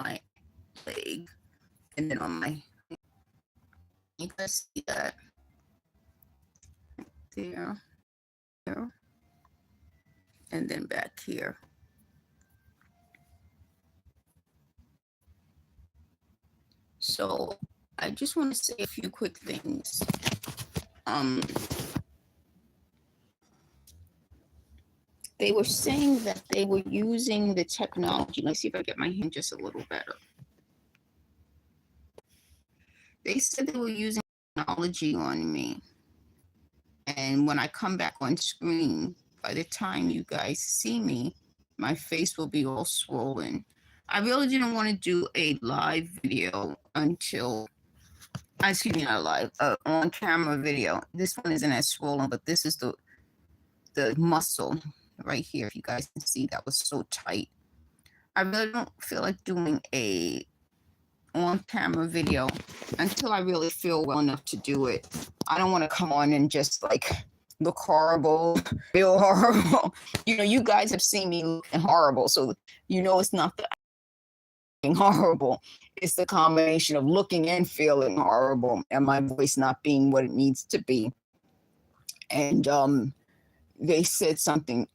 my leg, and then on my, you guys see that there, there, and then back here. So I just want to say a few quick things. They were saying that they were using the technology. Let's see if I get my hand just a little better. They said they were using technology on me. And when I come back on screen, by the time you guys see me, my face will be all swollen. I really didn't want to do a live video until, excuse me, not live, on camera video. This one isn't as swollen, but this is the muscle right here. If you guys can see, that was so tight. I really don't feel like doing a on camera video until I really feel well enough to do it. I don't want to come on and just like look horrible, feel horrible. You know, you guys have seen me looking horrible, so you know it's not the horrible. It's the combination of looking and feeling horrible, and my voice not being what it needs to be. And they said something.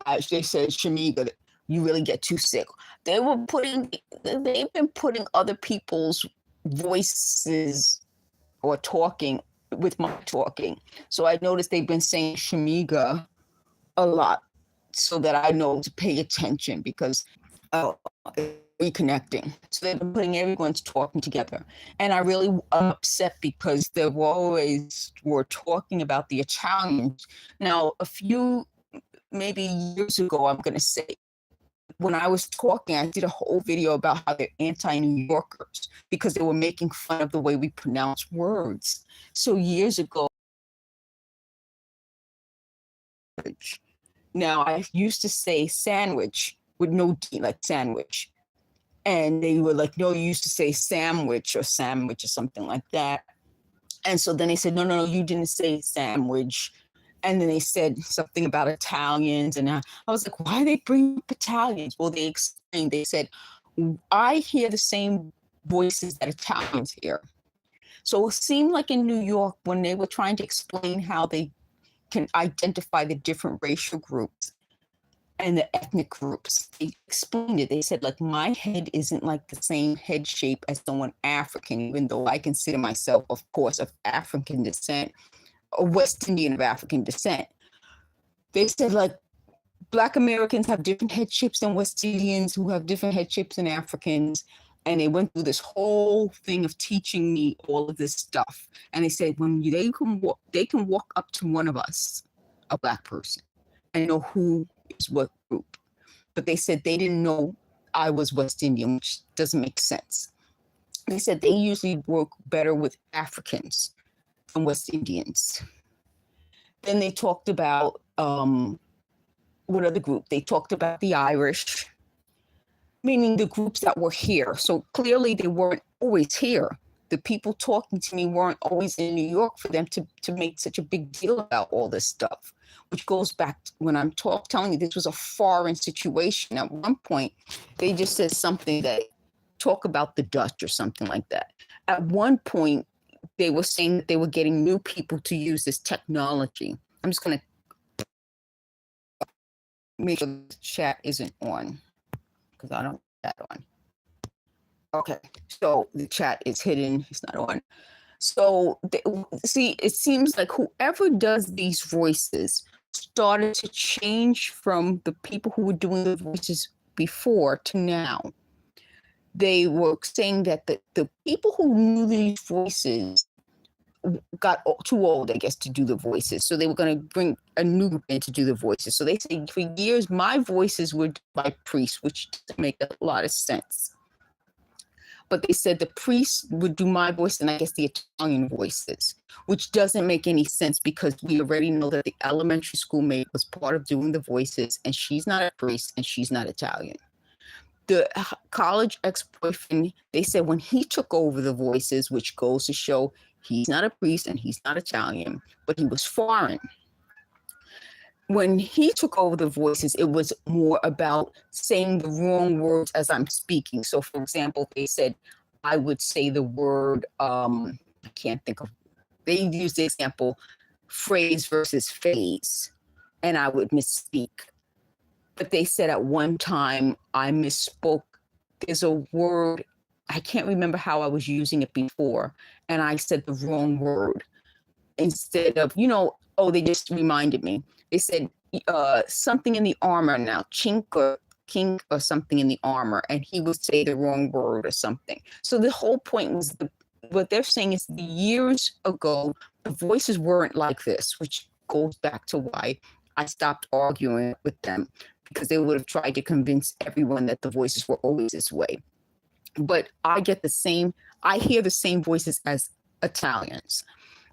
They said, Shamika, you really get too sick. They've been putting other people's voices or talking with my talking. So I noticed they've been saying Shamiga a lot, so that I know to pay attention, because reconnecting. So they've been putting everyone's talking together. And I really am upset because they were talking about the Italians. Now, a few, maybe years ago, I'm going to say, when I was talking, I did a whole video about how they're anti-New Yorkers because they were making fun of the way we pronounce words. So years ago, now I used to say sandwich with no D, like sandwich. And they were like, no, you used to say sandwich or something like that. And so then they said, no, you didn't say sandwich. And then they said something about Italians. And I was like, why are they bringing up Italians? Well, they explained, they said, I hear the same voices that Italians hear. So it seemed like in New York, when they were trying to explain how they can identify the different racial groups and the ethnic groups, they explained it. They said, like, my head isn't like the same head shape as someone African, even though I consider myself, of course, of African descent, or West Indian of African descent. They said, like, Black Americans have different head shapes than West Indians, who have different head shapes than Africans. And they went through this whole thing of teaching me all of this stuff. And they said, when they can walk up to one of us, a Black person, and know who is what group. But they said they didn't know I was West Indian, which doesn't make sense. They said they usually work better with Africans than West Indians. Then they talked about, what other group? They talked about the Irish, meaning the groups that were here. So clearly they weren't always here. The people talking to me weren't always in New York for them to make such a big deal about all this stuff, which goes back to when I'm telling you this was a foreign situation. At one point, they just said something that talk about the Dutch or something like that. At one point, they were saying that they were getting new people to use this technology. I'm just going to make sure the chat isn't on, because I don't have that on. Okay, so the chat is hidden. It's not on. So see, it seems like whoever does these voices started to change from the people who were doing the voices before to now. They were saying that the people who knew these voices got too old, I guess, to do the voices. So they were going to bring a new group in to do the voices. So they say for years, my voices were by priests, which doesn't make a lot of sense. But they said the priests would do my voice and I guess the Italian voices, which doesn't make any sense because we already know that the elementary schoolmate was part of doing the voices and she's not a priest and she's not Italian. The college ex-boyfriend, they said when he took over the voices, which goes to show he's not a priest and he's not Italian, but he was foreign. when he took over the voices, it was more about saying the wrong words as I'm speaking. So, for example, they said I would say the word, I can't think of, they used the example, phrase versus phase, and I would misspeak. But they said at one time I misspoke. There's a word, I can't remember how I was using it before, and I said the wrong word instead of, oh, they just reminded me. They said something in the armor now, chink or kink or something in the armor, and he would say the wrong word or something. So the whole point was what they're saying is the years ago, the voices weren't like this, which goes back to why I stopped arguing with them, because they would have tried to convince everyone that the voices were always this way. But I hear the same voices as Italians.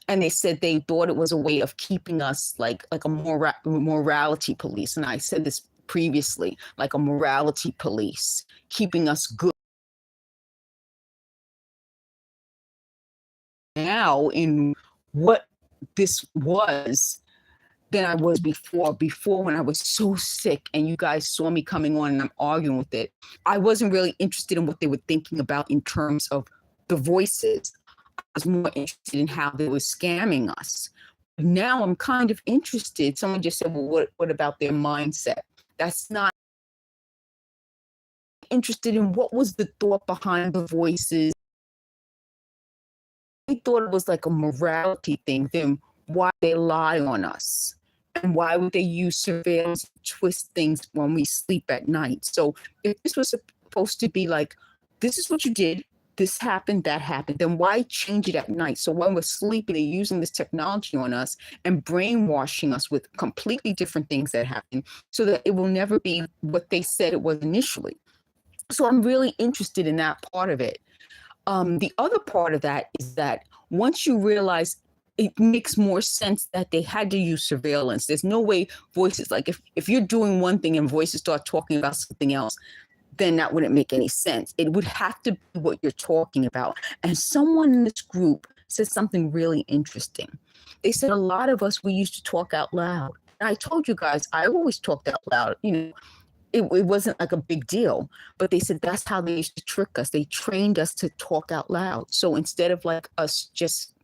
And they said they thought it was a way of keeping us like a morality police. And I said this previously, like a morality police, keeping us good. Now in what this was than I was before. Before, when I was so sick and you guys saw me coming on and I'm arguing with it, I wasn't really interested in what they were thinking about in terms of the voices. I was more interested in how they were scamming us. Now I'm kind of interested. Someone just said, well, what about their mindset? That's not interested in what was the thought behind the voices. They thought it was like a morality thing. Then why they lie on us? And why would they use surveillance to twist things when we sleep at night? So if this was supposed to be like, this is what you did, this happened, that happened, then why change it at night? So when we're sleeping, they're using this technology on us and brainwashing us with completely different things that happen so that it will never be what they said it was initially. So I'm really interested in that part of it. The other part of that is that once you realize, it makes more sense that they had to use surveillance. There's no way voices, like if you're doing one thing and voices start talking about something else, then that wouldn't make any sense. It would have to be what you're talking about. And someone in this group said something really interesting. They said a lot of us, we used to talk out loud. And I told you guys, I always talked out loud. It wasn't like a big deal, but they said that's how they used to trick us. They trained us to talk out loud. So instead of like us just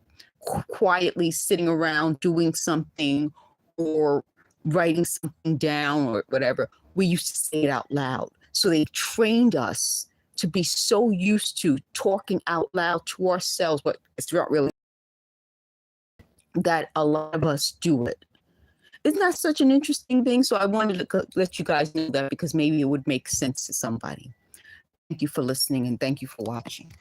quietly sitting around doing something or writing something down or whatever, we used to say it out loud. So they trained us to be so used to talking out loud to ourselves, but it's not really that a lot of us do it. Isn't that such an interesting thing? So I wanted to let you guys know that because maybe it would make sense to somebody. Thank you for listening and thank you for watching.